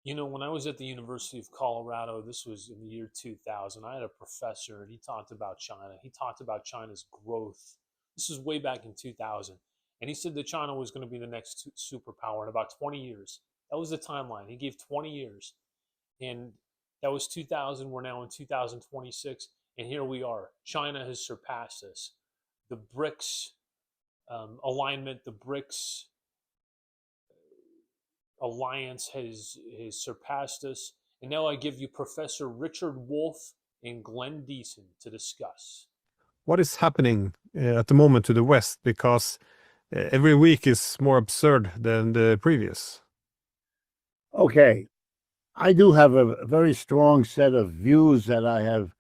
When I was at the University of Colorado, this was in the year 2000, I had a professor and he talked about China. He talked about China's growth. This was way back in 2000. And he said that China was going to be the next superpower in about 20 years. That was the timeline. He gave 20 years. And that was 2000. We're now in 2026. And here we are. China has surpassed us. The BRICS alignment, the BRICS alliance has surpassed us. And now I give you Professor Richard Wolff and Glenn Deason to discuss. What is happening at the moment to the West? Because every week is more absurd than the previous. Okay, I do have a very strong set of views that I have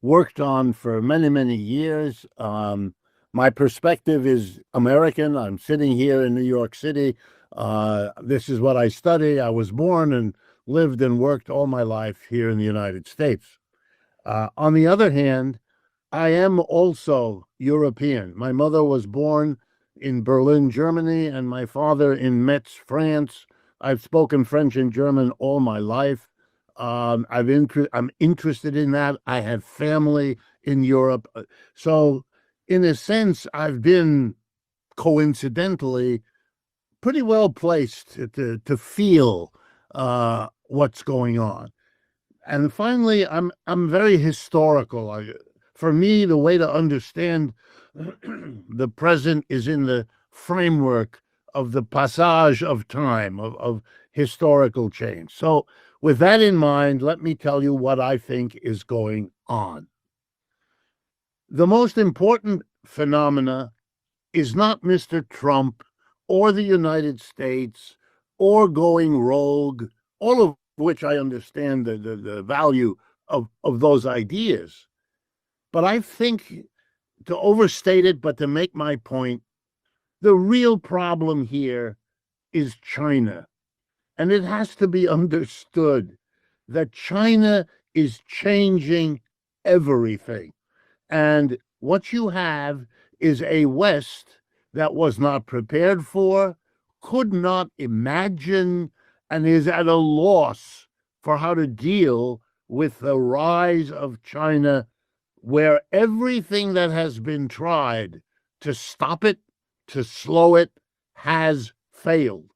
worked on for many, many years. My perspective is American. I'm sitting here in New York City. This is what I study. I was born and lived and worked all my life here in the United States. On the other hand, I am also European. My mother was born in Berlin, Germany, and my father in Metz, France. I've spoken French and German all my life. I'm interested in that. I have family in Europe. So, in a sense, I've been coincidentally pretty well placed to feel what's going on. And finally, I'm very historical. For me, the way to understand the present is in the framework of the passage of time, of historical change. So with that in mind, let me tell you what I think is going on. The most important phenomena is not Mr. Trump or the United States or going rogue, all of which I understand the value of those ideas. But I think, to overstate it, but to make my point, the real problem here is China. And it has to be understood that China is changing everything. And what you have is a West that was not prepared for, could not imagine, and is at a loss for how to deal with the rise of China, where everything that has been tried to stop it, to slow it, has failed,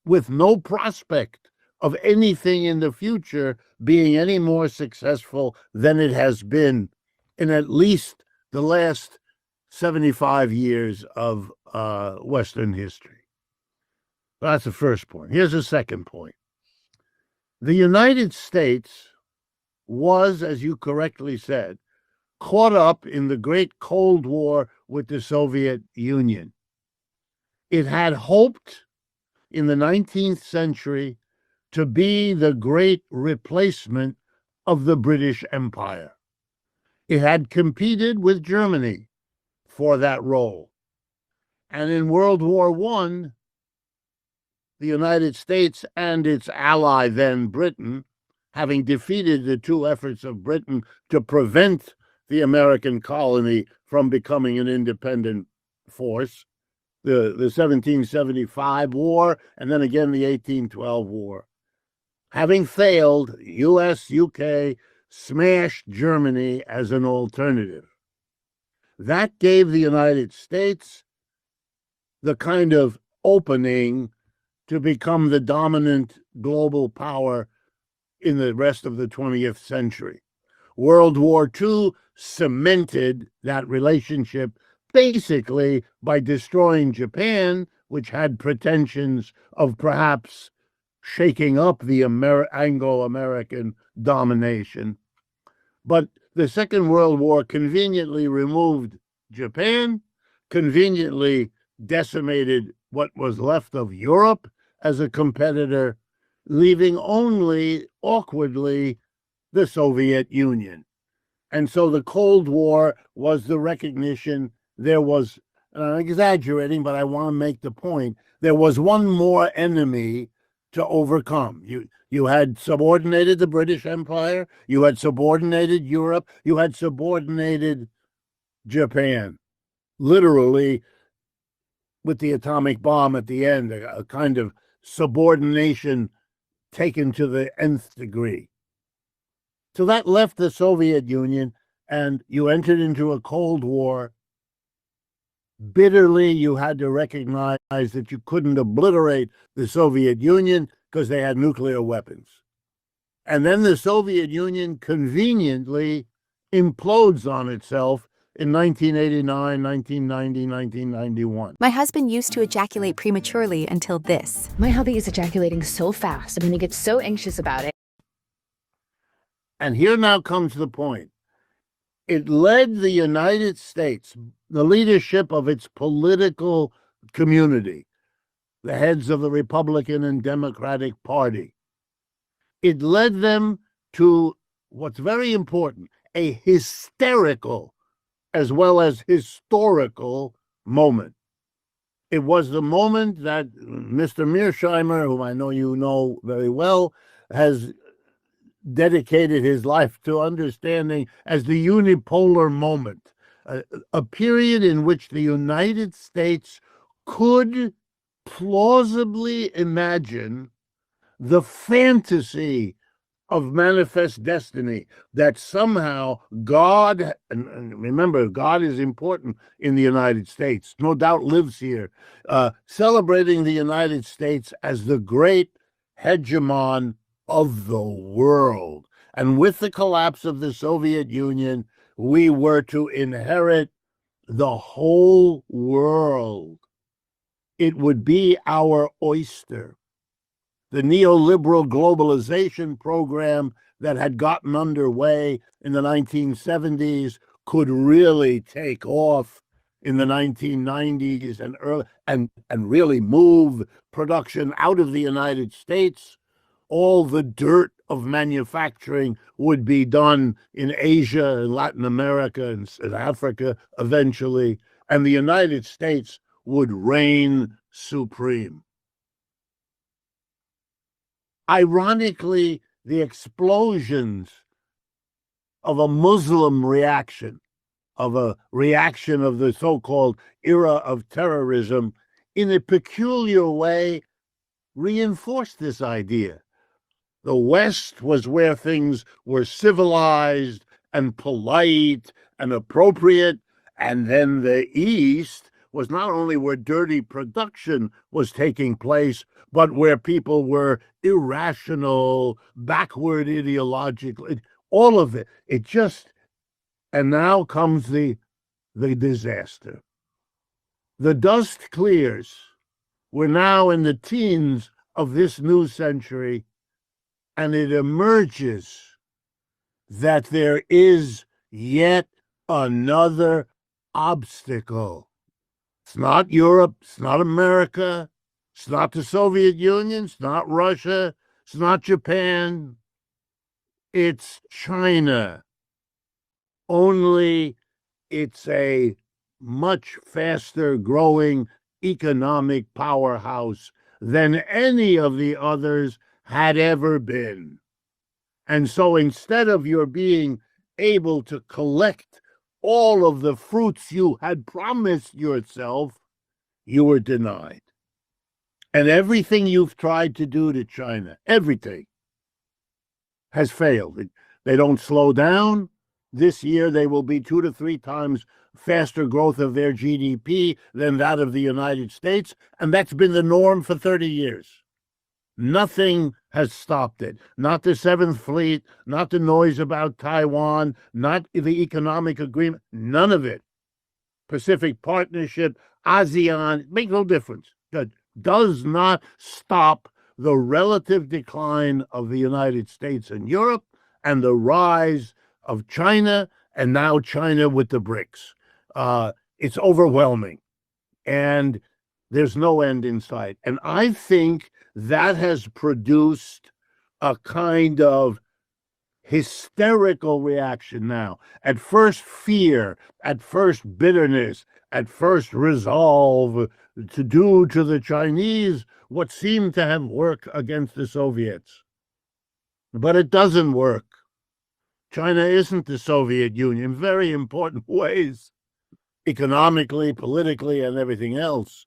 with no prospect of anything in the future being any more successful than it has been in at least the last 75 years of Western history. That's the first point. Here's the second point. The United States was, as you correctly said, caught up in the great Cold War with the Soviet Union. It had hoped in the 19th century to be the great replacement of the British Empire. It had competed with Germany for that role. And in World War I, the United States and its ally then, Britain, having defeated the two efforts of Britain to prevent the American colony from becoming an independent force, the 1775 war, and then again the 1812 war. Having failed, US, UK smashed Germany as an alternative. That gave the United States the kind of opening to become the dominant global power in the rest of the 20th century. World War II cemented that relationship basically by destroying Japan, which had pretensions of perhaps shaking up the Anglo-American domination. But the Second World War conveniently removed Japan, conveniently decimated what was left of Europe as a competitor, leaving only, awkwardly, the Soviet Union. And so the Cold War was the recognition there was, and I'm exaggerating, but I want to make the point, there was one more enemy to overcome. You had subordinated the British Empire, you had subordinated Europe, you had subordinated Japan, literally with the atomic bomb at the end, a kind of subordination taken to the nth degree. So that left the Soviet Union, and you entered into a Cold War. Bitterly, you had to recognize that you couldn't obliterate the Soviet Union because they had nuclear weapons. And then the Soviet Union conveniently implodes on itself in 1989, 1990, 1991. My husband used to ejaculate prematurely until this. My hubby is ejaculating so fast, and he gets so anxious about it. And here now comes the point. It led the United States, the leadership of its political community, the heads of the Republican and Democratic Party. It led them to what's very important, a hysterical as well as historical moment. It was the moment that Mr. Mearsheimer, whom I know you know very well, has dedicated his life to understanding as the unipolar moment, a period in which the United States could plausibly imagine the fantasy of manifest destiny, that somehow God, and remember, God is important in the United States, no doubt lives here, celebrating the United States as the great hegemon of the world. And with the collapse of the Soviet Union, we were to inherit the whole world. It would be our oyster. The neoliberal globalization program that had gotten underway in the 1970s could really take off in the 1990s and early, and really move production out of the United States. All the dirt of manufacturing would be done in Asia and Latin America and Africa eventually, and the United States would reign supreme. Ironically, the explosions of a Muslim reaction, of a reaction of the so-called era of terrorism, in a peculiar way, reinforced this idea. The West was where things were civilized and polite and appropriate, and then the East was not only where dirty production was taking place, but where people were irrational, backward ideologically, all of it. It just, and now comes the disaster. The dust clears. We're now in the teens of this new century, and it emerges that there is yet another obstacle. It's not Europe, it's not America, it's not the Soviet Union, it's not Russia, it's not Japan, it's China. Only it's a much faster growing economic powerhouse than any of the others had ever been. And so instead of your being able to collect all of the fruits you had promised yourself, you were denied. And everything you've tried to do to China, everything, has failed. They don't slow down. This year, they will be 2 to 3 times faster growth of their GDP than that of the United States. And that's been the norm for 30 years. Nothing has stopped it. Not the Seventh Fleet, not the noise about Taiwan, not the economic agreement, none of it. Pacific Partnership, ASEAN, makes no difference. That does not stop the relative decline of the United States and Europe and the rise of China, and now China with the BRICS. It's overwhelming, and there's no end in sight. And I think that has produced a kind of hysterical reaction now. At first, fear, at first, bitterness, at first, resolve to do to the Chinese what seemed to have worked against the Soviets. But it doesn't work. China isn't the Soviet Union in very important ways, economically, politically, and everything else.